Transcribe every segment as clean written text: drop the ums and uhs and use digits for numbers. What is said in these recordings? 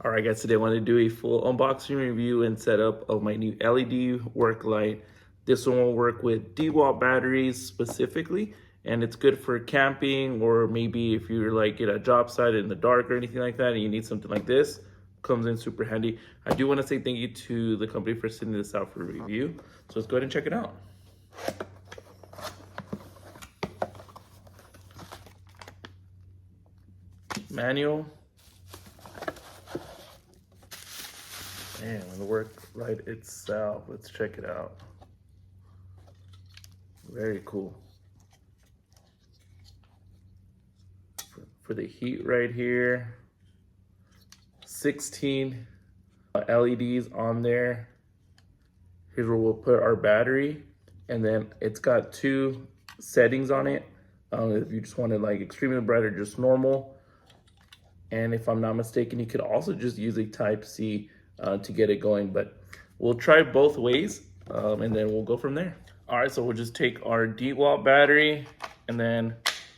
All right, guys, today I want to do a full unboxing review and setup of my new LED work light. This one will work with Dewalt batteries specifically, and it's good for camping, or maybe if you're like at a job site in the dark or anything like that and you need something like this. Comes in super handy. I do want to say thank you to the company for sending this out for review. So let's go ahead and check it out. Manual. Man, the work light itself, let's check it out. Very cool. For the heat right here, 16 LEDs on there. Here's where we'll put our battery, and then it's got two settings on it. If you just want it like extremely bright or just normal. And if I'm not mistaken, you could also just use a Type-C to get it going, but we'll try both ways and then we'll go from there. All right, so we'll just take our Dewalt battery and then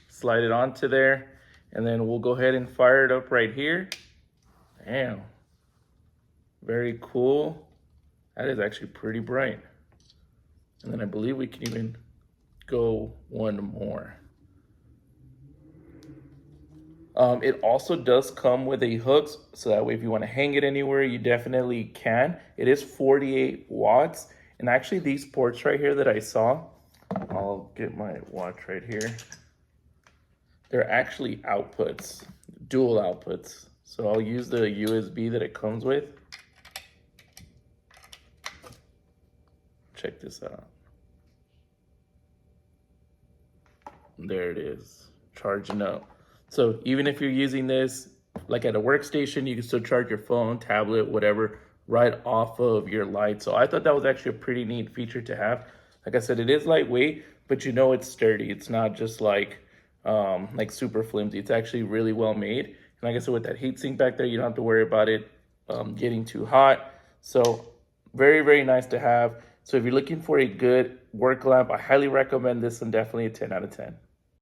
slide it onto there, and then we'll go ahead and fire it up right here. Damn, very cool. That is actually pretty bright. And then I believe we can even go one more. It also does come with a hook, so that way if you want to hang it anywhere, you definitely can. It is 48 watts, and actually these ports right here that I saw, I'll get my watch right here. They're actually outputs, dual outputs. So I'll use the USB that it comes with. Check this out. There it is, charging up. So even if you're using this like at a workstation, you can still charge your phone, tablet, whatever, right off of your light. So I thought that was actually a pretty neat feature to have. Like I said, it is lightweight, but you know it's sturdy. It's not just like super flimsy. It's actually really well made. And like I said, with that heatsink back there, you don't have to worry about it getting too hot. So very, very nice to have. So if you're looking for a good work lamp, I highly recommend this one. Definitely a 10 out of 10.